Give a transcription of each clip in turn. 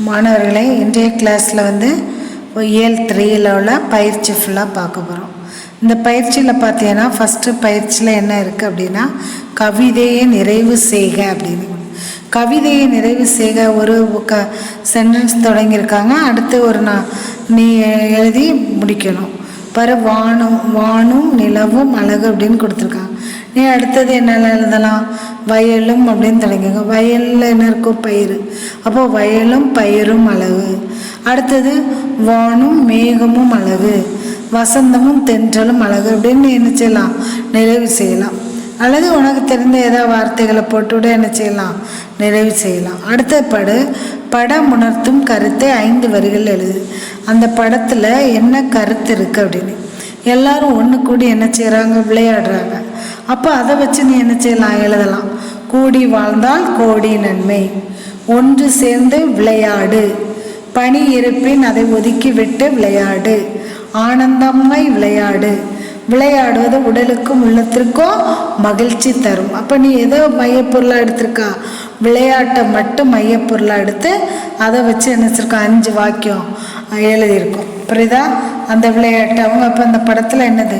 மாணவர்களே, இன்றைய கிளாஸில் இயல் 3ல் உள்ள பயிற்சி ஃபுல்லாக பார்க்க போகிறோம். இந்த பயிற்சியில் பார்த்தீங்கன்னா ஃபஸ்ட்டு பயிற்சியில் என்ன இருக்குது அப்படின்னா, கவிதையை நிறைவு செய்க அப்படின்னு. கவிதையை நிறைவு செய்க ஒரு சென்டென்ஸ் தொடங்கியிருக்காங்க. அடுத்து நீ எழுதி முடிக்கணும். வானும் நிலவும் அழகு அப்படின்னு கொடுத்துருக்காங்க. நீ அடுத்தது என்ன எழுதலாம்? வயலும் அப்படின்னு தொடங்கிங்க. வயலில் என்ன இருக்கும்? பயிர். அப்போ வயலும் பயிரும் அழகு. அடுத்தது வானும் மேகமும் அழகு, வசந்தமும் தென்றலும் அழகு அப்படின்னு என்ன செய்யலாம்? நிறைவு செய்யலாம். அல்லது உனக்கு தெரிந்த ஏதாவது வார்த்தைகளை போட்டுவிட என்ன செய்யலாம்? நிறைவு செய்யலாம். அடுத்த படம் உணர்த்தும் கருத்தை 5 வரிகள் எழுது. அந்த படத்தில் என்ன கருத்து இருக்குது அப்படின்னு. எல்லாரும் ஒன்று கூடி என்ன செய்கிறாங்க? விளையாடுறாங்க. அப்போ அதை வச்சு நீ என்ன செய்யலாம்? எழுதலாம். கூடி வாழ்ந்தால் கோடி நன்மை, ஒன்று சேர்ந்து விளையாடு, பணி இருப்பின் அதை ஒதுக்கி விட்டு விளையாடு, ஆனந்தமாய் விளையாடு, விளையாடுவது உடலுக்கும் உள்ளத்திற்கும் மகிழ்ச்சி தரும். அப்போ நீ எதோ மையப்பொருளாக எடுத்திருக்கா? விளையாட்டை மட்டும் மையப்பொருளாக எடுத்து அதை வச்சு என்ன வச்சுருக்கா? 5 வாக்கியம் எழுதியிருக்கோம். புரியுதா? அந்த விளையாட்டு அவங்க அப்போ அந்த படத்தில் என்னது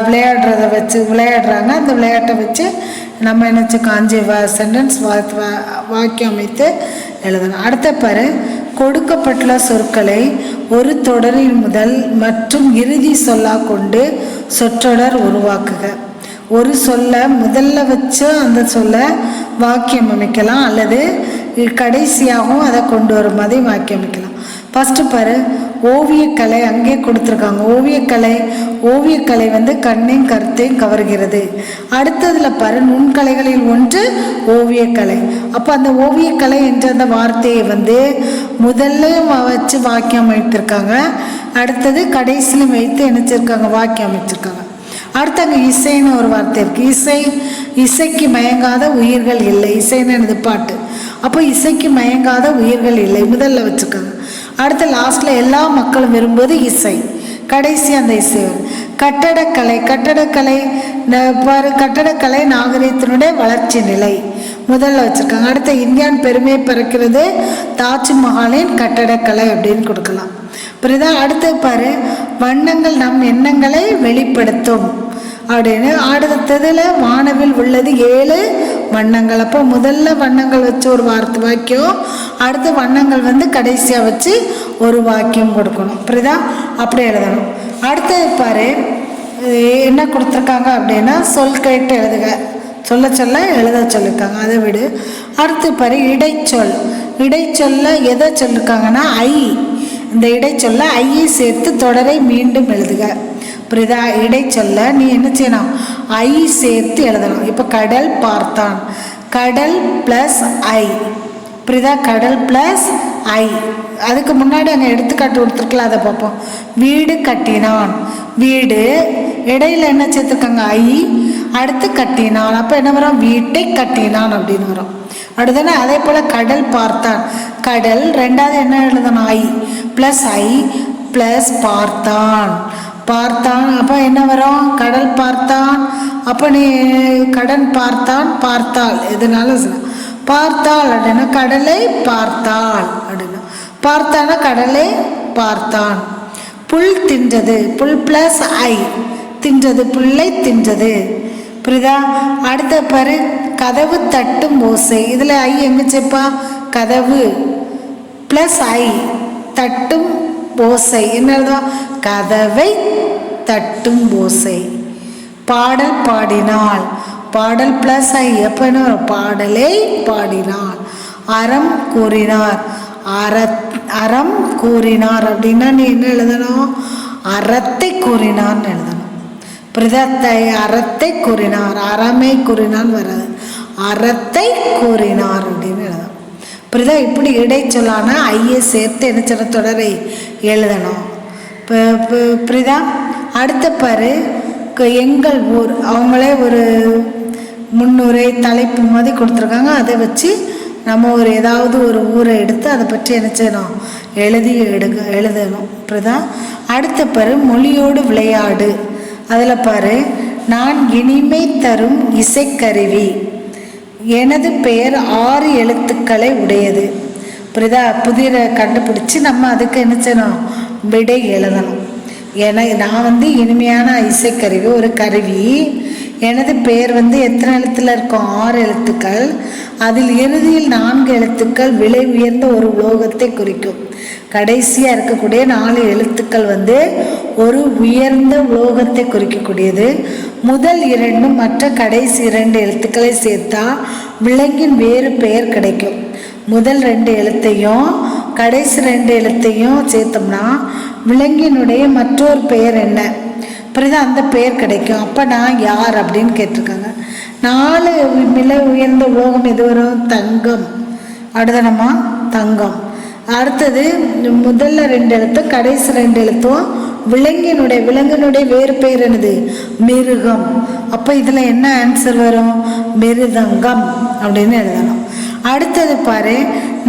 விளையாடுறத வச்சு விளையாடுறாங்க. அந்த விளையாட்டை வச்சு நம்ம என்ன வச்சுக்கோ? 5 சென்டென்ஸ் வாக்கியம் அமைத்து எழுதணும். அடுத்த கொடுக்கப்பட்டுள்ள சொற்களை ஒரு தொடரின் முதல் மற்றும் இறுதி சொல்லாக கொண்டு சொற்றொடர் உருவாக்குக. ஒரு சொல்ல முதல்ல வச்சு அந்த சொல்ல வாக்கியம் அமைக்கலாம், அல்லது கடைசியாகவும் அதை கொண்டு வரும் மாதிரி வாக்கியம் அமைக்கலாம். ஃபஸ்ட்டு ஓவியக்கலை அங்கே கொடுத்துருக்காங்க. ஓவியக்கலை கண்ணையும் கருத்தையும் கவர்கிறது. அடுத்ததில் நுண்கலைகளில் ஒன்று ஓவியக்கலை. அப்போ அந்த ஓவியக்கலை என்ற அந்த வார்த்தையை முதல்ல வச்சு வாக்கியம் அமைத்திருக்காங்க. அடுத்தது கடைசியிலும் வைத்து நினைச்சிருக்காங்க, வாக்கியம் அமைச்சிருக்காங்க. அடுத்து அங்கே இசைன்னு ஒரு வார்த்தை இருக்குது. இசைக்கு மயங்காத உயிர்கள் இல்லை. இசைன்னு எனது பாட்டு. அப்போ இசைக்கு மயங்காத உயிர்கள் இல்லை முதல்ல வச்சுருக்காங்க. அடுத்து லாஸ்ட்டில் எல்லா மக்களும் விரும்புவது இசை. கடைசி அந்த இசை. கட்டடக்கலை நாகரிகத்தினுடைய வளர்ச்சி நிலை முதல்ல வச்சுருக்காங்க. அடுத்து இந்தியாவின் பெருமையை பறக்கிறது தாஜ்மஹாலின் கட்டடக்கலை அப்படின்னு கொடுக்கலாம். புரியுதா? அடுத்து வண்ணங்கள் நம் எண்ணங்களை வெளிப்படுத்தும் அப்படின்னு. அடுத்ததில் வானவில் உள்ளது 7 வண்ணங்கள். அப்போ முதல்ல வண்ணங்கள் வச்சு ஒரு வாக்கியம், அடுத்த வண்ணங்கள் கடைசியாக வச்சு ஒரு வாக்கியம் கொடுக்கணும். புரியுதா? அப்படி எழுதணும். அடுத்தது என்ன கொடுத்துருக்காங்க அப்படின்னா, சொல் கேட்டு எழுதுக. சொல்ல எழுத சொல்லியிருக்காங்க, அதை விடு. அடுத்து இடைச்சொல்ல எதை சொல்லியிருக்காங்கன்னா இந்த இடைச்சொல்ல ஐயை சேர்த்து தொடரை மீண்டும் எழுதுக. புரியுதா? இடைச்சொல்ல நீ என்ன செய்யணும்? ஐ சேர்த்து எழுதணும். இப்போ கடல் பார்த்தான், கடல் ப்ளஸ் ஐ. புரியுதா? கடல் ப்ளஸ் ஐ. அதுக்கு முன்னாடி அங்கே எடுத்துக்காட்டு கொடுத்துருக்கலாம், அதை பார்ப்போம். வீடு கட்டினான், வீடு இடையில என்ன சேர்த்துருக்காங்க? ஐ. அடுத்து கட்டினான், அப்போ என்ன வரும்? வீட்டை கட்டினான் அப்படின்னு வரும். அடுத்தானே அதே போல் கடல் பார்த்தான், கடல் ரெண்டாவது என்ன எழுதணும்? ஐ ப்ளஸ் ஐ ப்ளஸ் பார்த்தான். அப்போ என்ன வரும்? கடல் பார்த்தான். அப்போ நீ கடன் பார்த்தான், பார்த்தாள் எதனால பார்த்தாள் அப்படின்னா கடலை பார்த்தாள் அப்படின்னா, பார்த்தானா கடலை பார்த்தான். புல் தின்றது, புல் ப்ளஸ் ஐ, தின்றது புல்லை தின்றது. புரியுதா? அடுத்த கதவு தட்டும் ஓசை. இதில் ஐ எங்கே சேர்ப்பா? கதவு ப்ளஸ் ஐ, தட்டும் ஓசை என்ன எழுதுவா? கதவை தட்டும் ஓசை. பாடல் பாடினாள், பாடல் ப்ளஸ் ஐ, எப்போ என்ன வரும்? பாடலை பாடினாள். அறம் கூறினார், அறம் கூறினார் அப்படின்னா நீ என்ன எழுதணும்? அறத்தை கூறினார்னு எழுதணும். பிரதத்தை அறத்தை கூறினார், அறமை கூறினான்னு வராது, அறத்தை கூறினார் அப்படின்னு எழுதணும். புரியுதா? இப்படி இடைச்சொல்லான ஐயை சேர்த்து என்ன சொல்ல? தொடரை எழுதணும். புரியுதா? அடுத்த எங்கள் ஊர், அவங்களே ஒரு முன்னுரை தலைப்பு மாதிரி கொடுத்துருக்காங்க. அதை வச்சு நம்ம ஏதாவது ஒரு ஊரை எடுத்து அதை பற்றி என்ன செய்யணும்? எழுதணும். புரியுதா? அடுத்த மொழியோடு விளையாடு. அதில் நான் இனிமை தரும் இசைக்கருவி, எனது பெயர் 6 எழுத்துக்களை உடையது. புதிரை கண்டுபிடிச்சி நம்ம அதுக்கு என்ன செய்யணும், விடை எழுதணும். நான் இனிமையான இசைக்கருவி, ஒரு கருவி. எனது பெயர் எத்தனை எழுத்துல இருக்கும், 6 எழுத்துக்கள். அதில் இறுதியில் 4 எழுத்துக்கள் விலை உயர்ந்த ஒரு உலோகத்தை குறிக்கும். கடைசியாக இருக்கக்கூடிய 4 எழுத்துக்கள் ஒரு உயர்ந்த உலோகத்தை குறிக்கக்கூடியது. முதல் 2 மற்ற கடைசி 2 எழுத்துக்களை சேர்த்தா விலங்கின் வேறு பெயர் கிடைக்கும். முதல் 2 எழுத்தையும் கடைசி 2 எழுத்தையும் சேர்த்தோம்னா விலங்கினுடைய மற்றொரு பெயர் என்ன, அந்த பெயர் கிடைக்கும். அப்போ நான் யார் அப்படின்னு கேட்டிருக்காங்க. 4 விலை உயர்ந்த உலோகம் எது வரும், தங்கம். அடுத்தனமா தங்கம். அடுத்தது முதல்ல 2 எழுத்தும் கடைசி 2 எழுத்தும் விலங்கினுடைய வேறு பெயர் என்னது, மிருகம். அப்போ இதில் என்ன ஆன்சர் வரும், மிருதங்கம் அப்படின்னு எழுதணும். அடுத்தது பாரு,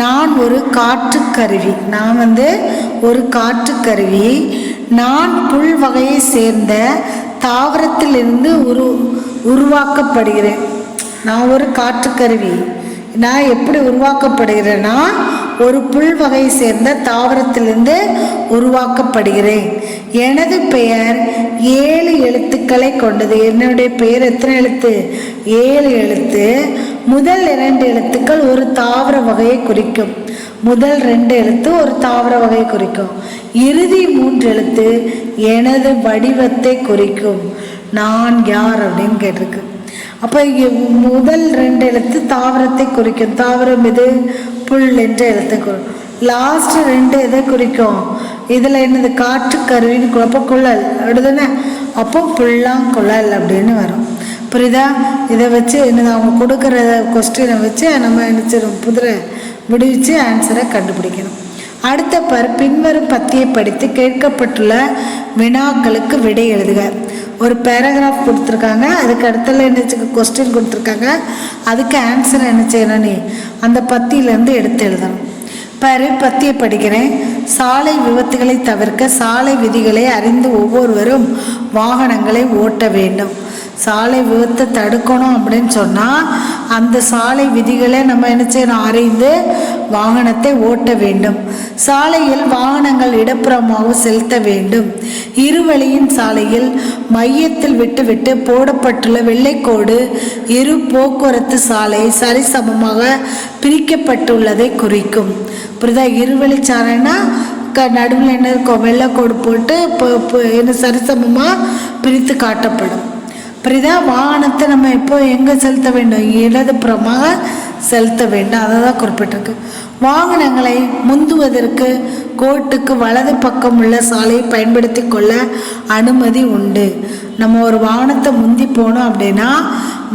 நான் ஒரு காற்றுக்கருவி. நான் ஒரு காற்றுக்கருவி. நான் புல் வகையை சேர்ந்த தாவரத்திலிருந்து உருவாக்கப்படுகிறேன். நான் ஒரு காற்றுக்கருவி. நான் எப்படி உருவாக்கப்படுகிறேன்னா ஒரு புல் வகையை சேர்ந்த தாவரத்திலிருந்து உருவாக்கப்படுகிறேன். எனது பெயர் 7 எழுத்துக்களை கொண்டது. என்னுடைய பெயர் எத்தனை எழுத்து, 7 எழுத்து. முதல் 2 எழுத்துக்கள் ஒரு தாவர வகையை குறிக்கும். முதல் 2 எழுத்து ஒரு தாவர வகையை குறிக்கும். இறுதி 3 எழுத்து எனது வடிவத்தை குறிக்கும். நான் யார் அப்படின்னு கேட்டிருக்கு. அப்போ முதல் 2 எழுத்து தாவரத்தை குறிக்கும். தாவரம் இது புல் என்ற எழுத்தை குறிக்கும். லாஸ்ட் 2 எதை குறிக்கும், இதில் என்னது, காற்றுக்கருவின்னு. அப்போ குழல் அப்படிதானே, அப்போ புல்லாங்குழல் அப்படின்னு வரும். புரியுதா? இதை வச்சு என்னது, அவங்க கொடுக்குற கொஸ்டினை வச்சு நம்ம நினச்சிடும் புதிரை விடுவிச்சு ஆன்சரை கண்டுபிடிக்கணும். அடுத்த பின்வரும் பத்தியை படித்து கேட்கப்பட்டுள்ள வினாக்களுக்கு விடை எழுதுக. ஒரு பேராகிராஃப் கொடுத்துருக்காங்க, அதுக்கு அடுத்தல என்ன கொஸ்டின் கொடுத்துருக்காங்க, அதுக்கு ஆன்சர் என்ன செய்யணும், நீ அந்த பத்தியிலேருந்து எடுத்து எழுதணும். பத்தியை படிக்கிறேன். சாலை விபத்துகளை தவிர்க்க சாலை விதிகளை அறிந்து ஒவ்வொருவரும் வாகனங்களை ஓட்ட வேண்டும். சாலை விபத்தை தடுக்கணும் அப்படின்னு சொன்னால் அந்த சாலை விதிகளை நம்ம என்ன செய்யணும், அறிந்து வாகனத்தை ஓட்ட வேண்டும். சாலையில் வாகனங்கள் இடப்புறமாக செலுத்த வேண்டும். இருவழியின் சாலையில் மையத்தில் விட்டுவிட்டு போடப்பட்டுள்ள வெள்ளைக்கோடு இரு போக்குவரத்து சாலை சரிசமமாக பிரிக்கப்பட்டுள்ளதை குறிக்கும். புரியுதா? இருவழி சாலைன்னா நடுவில் என்ன இருக்கும், வெள்ளைக்கோடு போட்டு என்ன சரிசமமாக பிரித்து காட்டப்படும். புரியுதா? வாகனத்தை நம்ம எப்போ எங்கே செலுத்த வேண்டும், இடதுபுறமாக செலுத்த வேண்டும். அதை தான் குறிப்பிட்டிருக்கு. வாகனங்களை முந்துவதற்கு கோட்டுக்கு வலது பக்கம் உள்ள சாலையை பயன்படுத்தி கொள்ள அனுமதி உண்டு. நம்ம ஒரு வாகனத்தை முந்தி போனோம் அப்படின்னா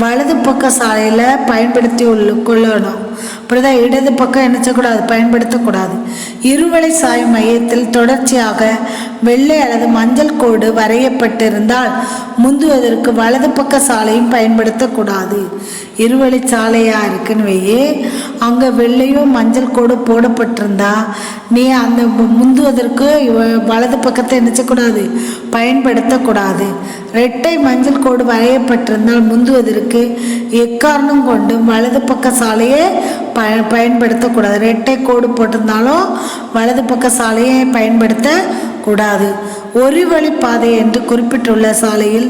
வலது பக்க சாலையில் பயன்படுத்தி கொள்ளணும். அப்படிதான் இடது பக்கம் என்னச்சக்கூடாது, பயன்படுத்தக்கூடாது. இருவழி சாய் மையத்தில் தொடர்ச்சியாக வெள்ளை அல்லது மஞ்சள் கோடு வரையப்பட்டிருந்தால் முந்துவதற்கு வலது பக்க சாலையும் பயன்படுத்தக்கூடாது. இருவழி சாலையாக இருக்குன்னு வையே, அங்கே வெள்ளையும் மஞ்சள் கோடு போடப்பட்டிருந்தா நீ அந்த முந்துவதற்கு வலது பக்கத்தை நினைச்சக்கூடாது, பயன்படுத்தக்கூடாது. ரெட்டை மஞ்சள் கோடு வரையப்பட்டிருந்தால் முந்துவதற்கு எக்காரணம் கொண்டும் வலது பக்க சாலையை பயன்படுத்தக்கூடாது. ரெட்டை கோடு போட்டிருந்தாலும் வலது பக்க சாலையை பயன்படுத்தக்கூடாது. ஒரு வழி பாதை என்று குறிப்பிட்டுள்ள சாலையில்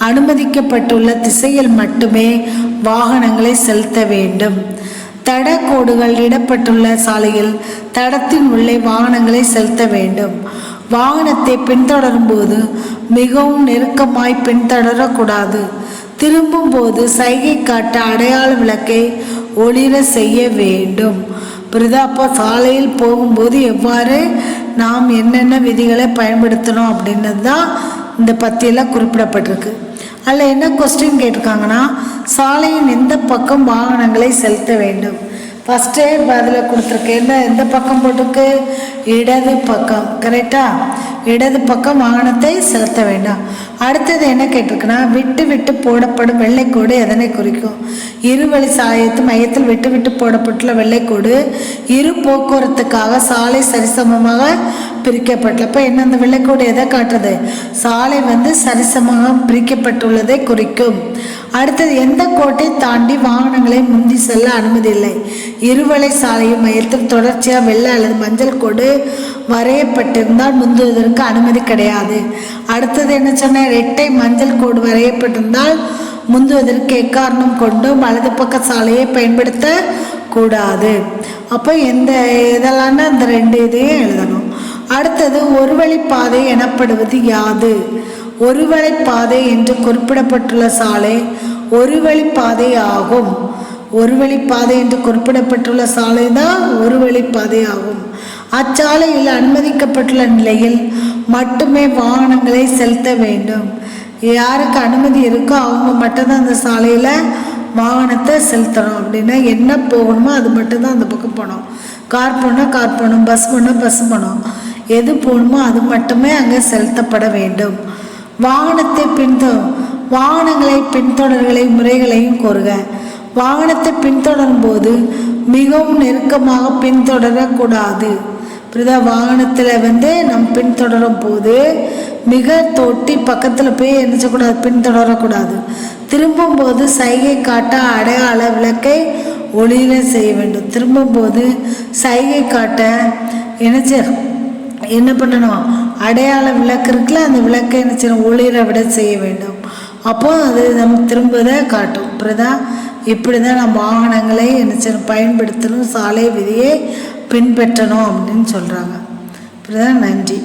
அனுமதிக்கப்பட்டுள்ள திசையில் மட்டுமே வாகனங்களை செலுத்த வேண்டும். தட கோடுகள் இடப்பட்டுள்ள சாலையில் தடத்தின் உள்ளே வாகனங்களை செலுத்த வேண்டும். வாகனத்தை பின்தொடரும் போது மிகவும் நெருக்கமாய் பின்தொடரக்கூடாது. திரும்பும் போது சைகை காட்ட அடையாள விளக்கை ஒளிர செய்ய வேண்டும். புரியுதா? அப்போ சாலையில் போகும்போது எவ்வாறு நாம் என்னென்ன விதிகளை பயன்படுத்தணும் அப்படின்றது தான் இந்த பத்தியெல்லாம் குறிப்பிடப்பட்டிருக்கு. அதில் என்ன கொஸ்டின் கேட்டிருக்காங்கன்னா, சாலையின் எந்த பக்கம் வாகனங்களை செலுத்த வேண்டும். ஃபஸ்ட்டே அதில் கொடுத்துருக்கு. எந்த பக்கம் போட்டுருக்கு, இடது பக்கம். கரெக்டா? இடது பக்கம் வாகனத்தை செலுத்த வேண்டாம். அடுத்தது என்ன கேட்டிருக்குன்னா, விட்டு விட்டு போடப்படும் வெள்ளைக்கோடு எதனை குறிக்கும்? இருவழி சாலையத்து மையத்தில் விட்டு விட்டு போடப்பட்டுள்ள வெள்ளைக்கோடு இரு போக்குவரத்துக்காக சாலை சரிசமமாக பிரிக்கப்பட்டுள்ள. அப்போ என்ன, அந்த வெள்ளைக்கோடு எதை காட்டுறது? சாலை சரிசமமாக பிரிக்கப்பட்டுள்ளதை குறிக்கும். அடுத்தது, எந்த கோட்டை தாண்டி வாகனங்களை முந்தி செல்ல அனுமதி இல்லை? இருவழி சாலையும் மையத்தில் தொடர்ச்சியாக வெள்ளை அல்லது மஞ்சள் கோடு வரையப்பட்டிருந்தால் முந்துவதற்கு அனுமதி கிடையாது. அடுத்தது என்ன சொன்ன, இரட்டை மஞ்சள் கோடு வரையப்பட்டிருந்தால் முந்துவதற்கு எக்காரணம் கொண்டும் வலது பக்க சாலையை பயன்படுத்த கூடாது. அப்போ இதெல்லாம் அந்த 2 இதையும் எழுதணும். அடுத்தது, ஒரு வழிப்பாதை எனப்படுவது யாது? ஒரு வழிப்பாதை என்று குறிப்பிடப்பட்டுள்ள சாலை ஒரு வழிப்பாதை ஆகும். ஒரு வழிப்பாதை என்று குறிப்பிடப்பட்டுள்ள சாலை தான் ஒரு வழிப்பாதை ஆகும். அச்சாலையில் அனுமதிக்கப்பட்டுள்ள நிலையில் மட்டுமே வாகனங்களை செலுத்த வேண்டும். யாருக்கு அனுமதி இருக்கோ அவங்க மட்டும்தான் அந்த சாலையில் வாகனத்தை செலுத்தணும். அப்படின்னா என்ன போகணுமோ அது மட்டும்தான் அந்த பக்கம் போகணும். கார் போனால் கார் போகணும், பஸ் போனால் பஸ் போகணும். எது போகணுமோ அது மட்டுமே அங்கே செலுத்தப்பட வேண்டும். வாகனங்களை பின்தொடர்களை முறைகளையும் கூறுக. வாகனத்தை பின்தொடரும் போது மிகவும் நெருக்கமாக பின்தொடரக்கூடாது. வாகனத்தில் நம்ம பின்தொடரும் போது மிக தொட்டி பக்கத்தில் போய் என்ன செய்யக்கூடாது, பின்தொடரக்கூடாது. திரும்பும்போது சைகை காட்ட அடையாள விளக்கை ஒளிர செய்ய வேண்டும். திரும்பும்போது சைகை காட்ட என்ன பண்ணணும், அடையாள விளக்கு இருக்குல்ல, அந்த விளக்கை என்ன செய்யணும், ஒளிர விட செய்ய வேண்டும். அப்போ அது நம்ம திரும்பதை காட்டும். இப்படி தான் நம்ம வாகனங்களை என்ன செய்யணும், பயன்படுத்தணும், சாலை விதியை பின்பற்றணும் அப்படின்னு சொல்கிறாங்க. நன்றி.